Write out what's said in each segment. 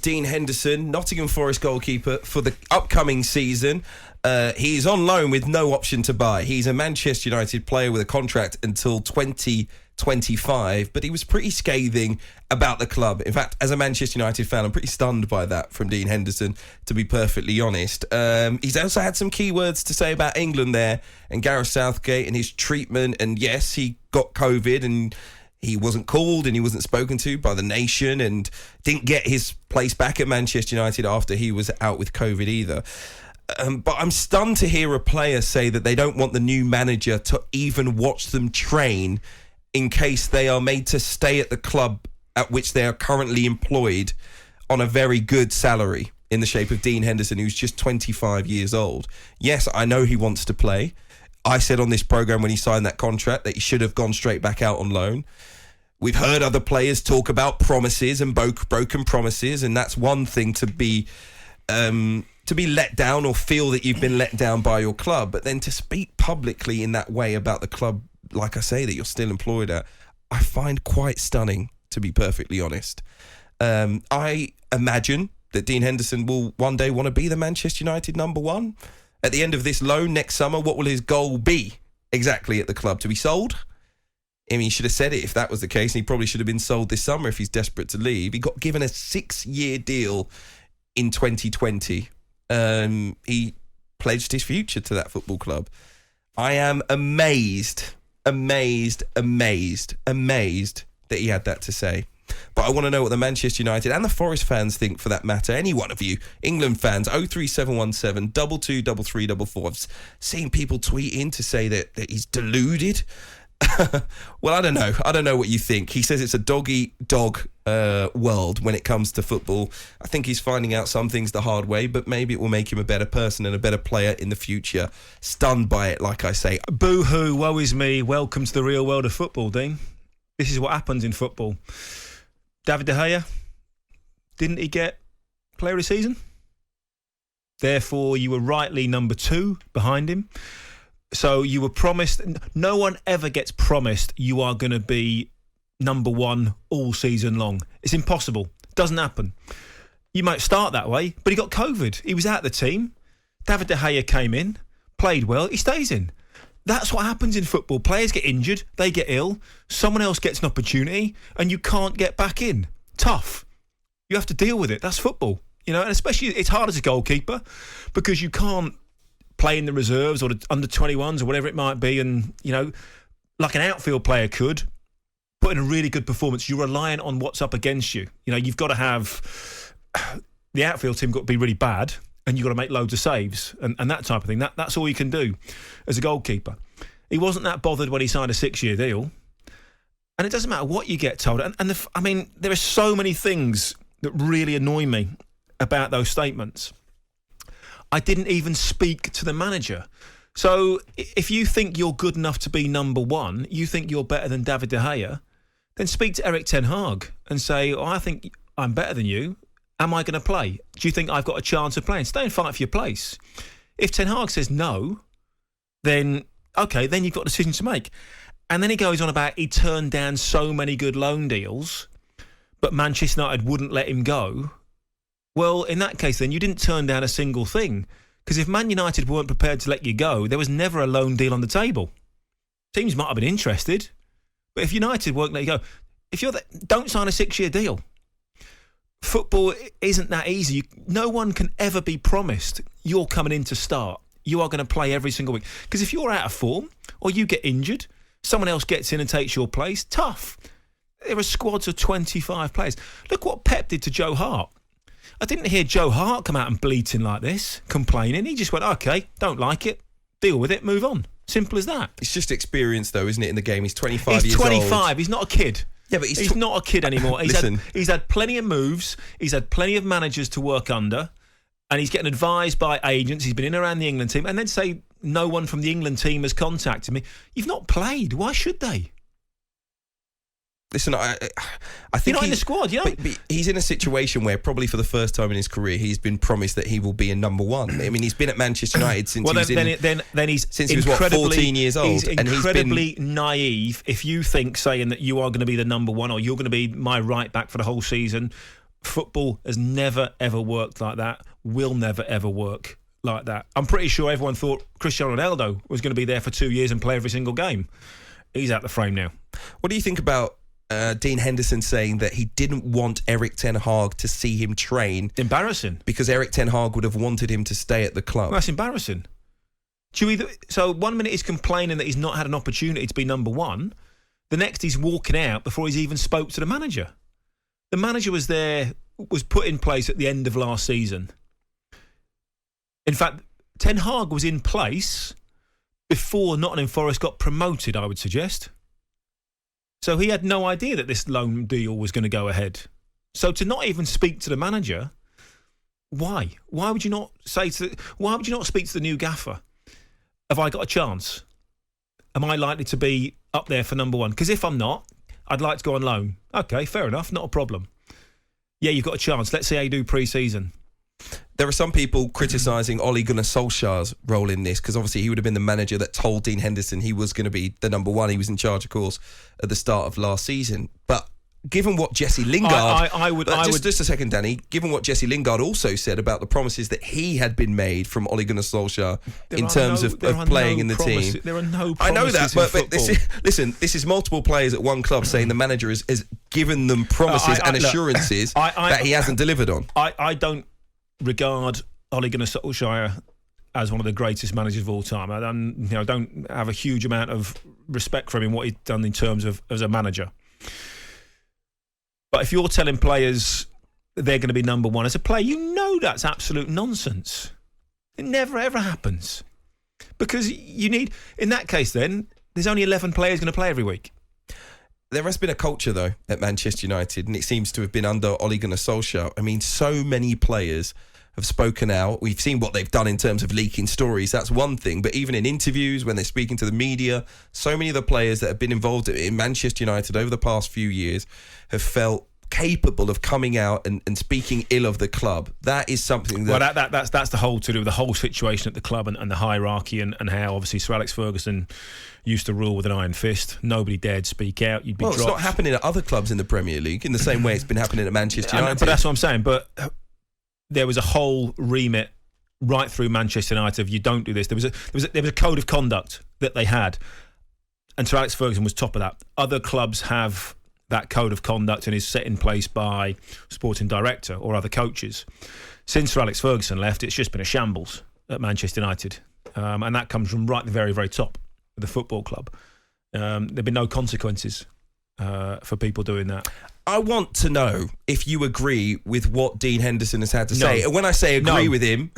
Dean Henderson, Nottingham Forest goalkeeper for the upcoming season. He's on loan with no option to buy. He's a Manchester United player with a contract until 2025, but he was pretty scathing about the club. In fact, as a Manchester United fan, I'm pretty stunned by that from Dean Henderson, to be perfectly honest. He's also had some key words to say about England there and Gareth Southgate and his treatment. And yes, he got COVID and he wasn't called and he wasn't spoken to by the nation and didn't get his place back at Manchester United after he was out with COVID either. But I'm stunned to hear a player say that they don't want the new manager to even watch them train in case they are made to stay at the club at which they are currently employed on a very good salary in the shape of Dean Henderson, who's just 25 years old. Yes, I know he wants to play. I said on this programme when he signed that contract that he should have gone straight back out on loan. We've heard other players talk about promises and broken promises, and that's one thing to be let down or feel that you've been let down by your club. But then to speak publicly in that way about the club, like I say, that you're still employed at, I find quite stunning, to be perfectly honest. I imagine that Dean Henderson will one day want to be the Manchester United number one. At the end of this loan next summer, what will his goal be exactly at the club? To be sold? I mean, he should have said it if that was the case, and he probably should have been sold this summer if he's desperate to leave. He got given a 6-year deal in 2020. He pledged his future to that football club. I am amazed that he had that to say. But I want to know what the Manchester United and the Forest fans think, for that matter. Any one of you, England fans, 03717 223344. I've seen people tweet in to say that he's deluded. Well, I don't know. I don't know what you think. He says it's a dog-eat-dog world when it comes to football. I think he's finding out some things the hard way, but maybe it will make him a better person and a better player in the future. Stunned by it, like I say. Boo-hoo, woe is me. Welcome to the real world of football, Dean. This is what happens in football. David De Gea, didn't he get player of the season? Therefore, you were rightly number 2 behind him. So you were promised. No one ever gets promised you are going to be number 1 all season long. It's impossible. Doesn't happen. You might start that way, but he got COVID. He was out of the team. David De Gea came in, played well. He stays in. That's what happens in football. Players get injured, they get ill, someone else gets an opportunity, and you can't get back in. Tough. You have to deal with it. That's football. And especially it's hard as a goalkeeper because you can't play in the reserves or the under-21s or whatever it might be, and, like an outfield player could, put in a really good performance. You're reliant on what's up against you. You've got to have... The outfield team got to be really bad, and you've got to make loads of saves and that type of thing. That's all you can do as a goalkeeper. He wasn't that bothered when he signed a 6-year deal. And it doesn't matter what you get told. And there are so many things that really annoy me about those statements. I didn't even speak to the manager. So if you think you're good enough to be number 1, you think you're better than David De Gea, then speak to Erik ten Hag and say, I think I'm better than you. Am I going to play? Do you think I've got a chance of playing? Stay and fight for your place. If Ten Hag says no, then, okay, then you've got a decision to make. And then he goes on about he turned down so many good loan deals, but Manchester United wouldn't let him go. Well, in that case, then, you didn't turn down a single thing. Because if Man United weren't prepared to let you go, there was never a loan deal on the table. Teams might have been interested, but if United won't let you go, don't sign a 6-year deal. Football isn't that easy. No one can ever be promised you're coming in to start. You are going to play every single week. Because if you're out of form or you get injured, someone else gets in and takes your place, tough. There are squads of 25 players. Look what Pep did to Joe Hart. I didn't hear Joe Hart come out and bleating like this, complaining. He just went, okay, don't like it, deal with it, move on. Simple as that. It's just experience, though, isn't it, in the game? He's 25 years He's 25. old. He's not a kid. Yeah, but he's not a kid anymore. He's had plenty of moves. He's had plenty of managers to work under, and he's getting advised by agents. He's been in and around the England team, and then say no one from the England team has contacted me. You've not played. Why should they? Listen, I think you're not in the squad. But he's in a situation where probably for the first time in his career he's been promised that he will be a number 1. I mean, he's been at Manchester United since he was 14 years old. He's incredibly naive if you think saying that you are going to be the number 1 or you're going to be my right back for the whole season Football has never, ever worked like that, will never, ever work like that. I'm pretty sure everyone thought Cristiano Ronaldo was going to be there for 2 years and play every single game. He's out the frame now. What do you think about Dean Henderson saying that he didn't want Erik ten Hag to see him train? Embarrassing. Because Erik ten Hag would have wanted him to stay at the club. Well, that's embarrassing. So 1 minute he's complaining that he's not had an opportunity to be number one. The next he's walking out before he's even spoke to the manager. The manager was put in place at the end of last season. In fact, Ten Hag was in place before Nottingham Forest got promoted, I would suggest. So he had no idea that this loan deal was going to go ahead. So to not even speak to the manager, why? Why would you not speak to the new gaffer? Have I got a chance? Am I likely to be up there for number one? Because if I'm not, I'd like to go on loan. Okay, fair enough, not a problem. Yeah, you've got a chance. Let's see how you do pre-season. There are some people criticising Ole Gunnar Solskjaer's role in this, because obviously he would have been the manager that told Dean Henderson he was going to be the number one. He was in charge, of course, at the start of last season. But given what Jesse Lingard... Just a second, Danny. Given what Jesse Lingard also said about the promises that he had been made from Ole Gunnar Solskjaer in terms of playing in the team. There are no promises. I know that, but this is multiple players at one club saying the manager has given them promises and assurances that he hasn't delivered on. I don't regard Ole Gunnar Solskjaer as one of the greatest managers of all time. I don't have a huge amount of respect for him in what he's done in terms of as a manager. But if you're telling players they're going to be number one as a player, you know that's absolute nonsense. It never, ever happens. Because you need... In that case, then, there's only 11 players going to play every week. There has been a culture, though, at Manchester United, and it seems to have been under Ole Gunnar Solskjaer. I mean, so many players have spoken out. We've seen what they've done in terms of leaking stories. That's one thing. But even in interviews, when they're speaking to the media, so many of the players that have been involved in Manchester United over the past few years have felt capable of coming out and speaking ill of the club. That is something that... Well, that's the whole to do with the whole situation at the club and the hierarchy and how obviously Sir Alex Ferguson used to rule with an iron fist. Nobody dared speak out. You'd be dropped. It's not happening at other clubs in the Premier League in the same way it's been happening at Manchester United. But that's what I'm saying. But there was a whole remit right through Manchester United of you don't do this. There was a code of conduct that they had, and Sir Alex Ferguson was top of that. Other clubs have that code of conduct and is set in place by sporting director or other coaches. Since Sir Alex Ferguson left, it's just been a shambles at Manchester United, and that comes from right at the very, very top of the football club. There've been no consequences for people doing that. I want to know if you agree with what Dean Henderson has had to say. And when I say agree with him,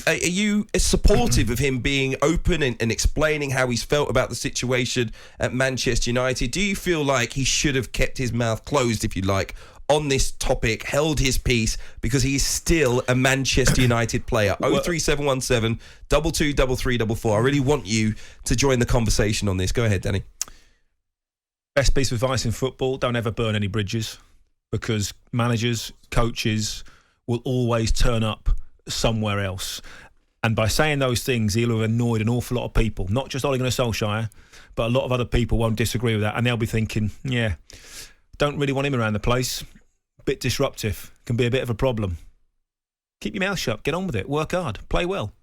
are you supportive of him being open and explaining how he's felt about the situation at Manchester United? Do you feel like he should have kept his mouth closed, if you like, on this topic, held his peace, because he's still a Manchester United player? 03717 223344. I really want you to join the conversation on this. Go ahead, Danny. Best piece of advice in football: don't ever burn any bridges, because managers, coaches will always turn up somewhere else. And by saying those things, he'll have annoyed an awful lot of people, not just Ole Gunnar Solskjaer, but a lot of other people won't disagree with that. And they'll be thinking, yeah, don't really want him around the place. Bit disruptive, can be a bit of a problem. Keep your mouth shut, get on with it, work hard, play well.